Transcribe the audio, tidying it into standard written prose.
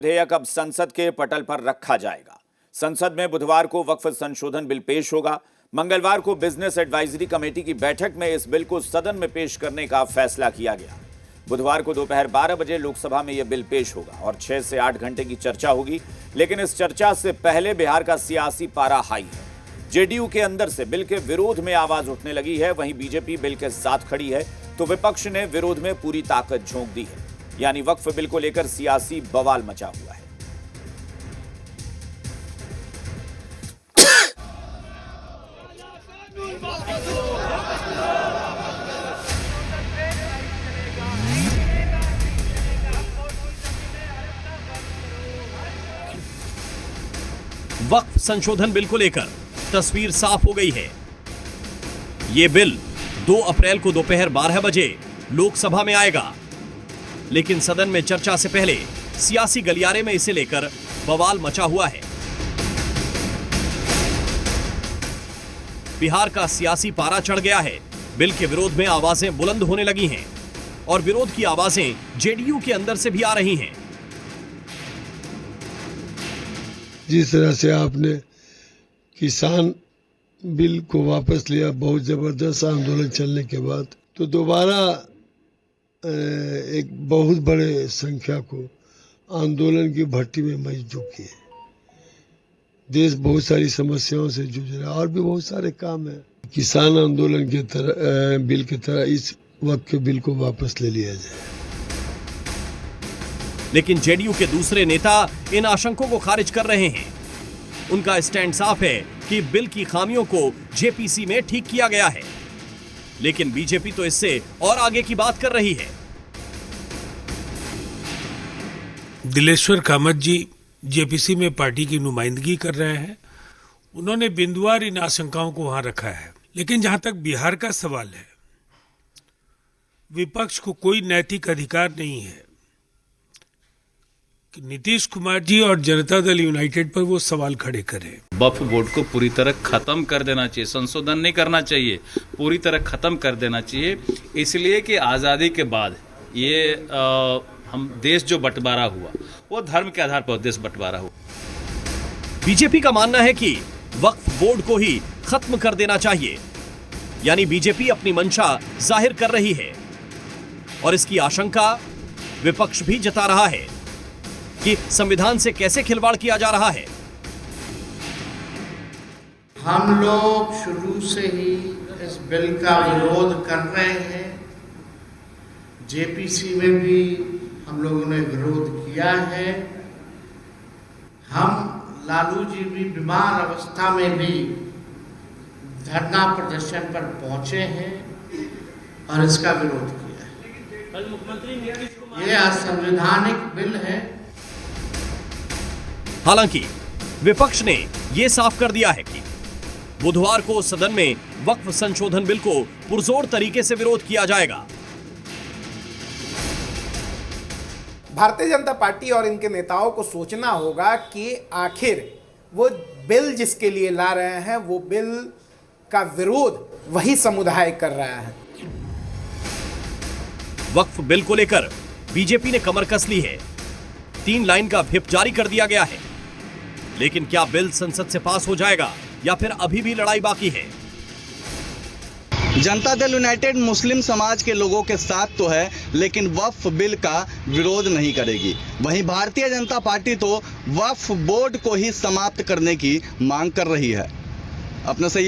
विधेयक अब संसद के पटल पर रखा जाएगा। संसद में बुधवार को वक्फ संशोधन बिल पेश होगा। मंगलवार को बिजनेस एडवाइजरी कमेटी की बैठक में इस बिल को सदन में पेश करने का फैसला किया गया। बुधवार को दोपहर 12 बजे लोकसभा में यह बिल पेश होगा और 6 से 8 घंटे की चर्चा होगी। लेकिन इस चर्चा से पहले बिहार का सियासी पारा हाई है। जेडीयू के अंदर से बिल के विरोध में आवाज उठने लगी है। वहीं बीजेपी बिल के साथ खड़ी है तो विपक्ष ने विरोध में पूरी ताकत झोंक दी है। यानी वक्फ बिल को लेकर सियासी बवाल मचा हुआ है। वक्फ संशोधन बिल को लेकर तस्वीर साफ हो गई है। यह बिल 2 अप्रैल को दोपहर 12 बजे लोकसभा में आएगा, लेकिन सदन में चर्चा से पहले सियासी गलियारे में इसे लेकर बवाल मचा हुआ है। बिहार का सियासी पारा चढ़ गया है। बिल के विरोध में आवाजें बुलंद होने लगी हैं और विरोध की आवाजें जेडीयू के अंदर से भी आ रही हैं। जिस तरह से आपने किसान बिल को वापस लिया, बहुत जबरदस्त आंदोलन चलने के बाद, तो दोबारा एक बहुत बड़े संख्या को आंदोलन की भट्टी में मच चुकी है। देश बहुत सारी समस्याओं से जूझ रहा है और भी बहुत सारे काम है। किसान आंदोलन के तरह बिल की तरह इस वक्त के बिल को वापस ले लिया जाए। लेकिन जेडीयू के दूसरे नेता इन आशंकों को खारिज कर रहे हैं। उनका स्टैंड साफ है कि बिल की खामियों को जेपीसी में ठीक किया गया है, लेकिन बीजेपी तो इससे और आगे की बात कर रही है। दिलेश्वर कामत जी जेपीसी में पार्टी की नुमाइंदगी कर रहे हैं। उन्होंने बिंदुवार इन आशंकाओं को वहां रखा है। लेकिन जहां तक बिहार का सवाल है, विपक्ष को कोई नैतिक अधिकार नहीं है कि नीतीश कुमार जी और जनता दल यूनाइटेड पर वो सवाल खड़े करें। वक्फ बोर्ड को पूरी तरह खत्म कर देना चाहिए, संशोधन नहीं करना चाहिए, पूरी तरह खत्म कर देना चाहिए। इसलिए कि आज़ादी के बाद ये हम देश जो बंटवारा हुआ वो धर्म के आधार पर देश बंटवारा हुआ। बीजेपी का मानना है कि वक्फ बोर्ड को ही खत्म कर देना चाहिए। यानी बीजेपी अपनी मंशा जाहिर कर रही है और इसकी आशंका विपक्ष भी जता रहा है कि संविधान से कैसे खिलवाड़ किया जा रहा है। हम लोग शुरू से ही इस बिल का विरोध कर रहे हैं। जेपीसी में भी हम लोगों ने विरोध किया है। हम लालू जी भी बीमार अवस्था में भी धरना प्रदर्शन पर पहुंचे हैं और इसका विरोध किया है। यह असंवैधानिक बिल है। हालांकि विपक्ष ने यह साफ कर दिया है कि बुधवार को सदन में वक्फ संशोधन बिल को पुरजोर तरीके से विरोध किया जाएगा। भारतीय जनता पार्टी और इनके नेताओं को सोचना होगा कि आखिर वो बिल जिसके लिए ला रहे हैं वो बिल का विरोध वही समुदाय कर रहा है। वक्फ बिल को लेकर बीजेपी ने कमर कस ली है। 3 लाइन का व्हिप जारी कर दिया गया है। लेकिन क्या बिल संसद से पास हो जाएगा या फिर अभी भी लड़ाई बाकी है? जनता दल यूनाइटेड मुस्लिम समाज के लोगों के साथ तो है, लेकिन वक्फ बिल का विरोध नहीं करेगी। वहीं भारतीय जनता पार्टी तो वक्फ बोर्ड को ही समाप्त करने की मांग कर रही है। अपने से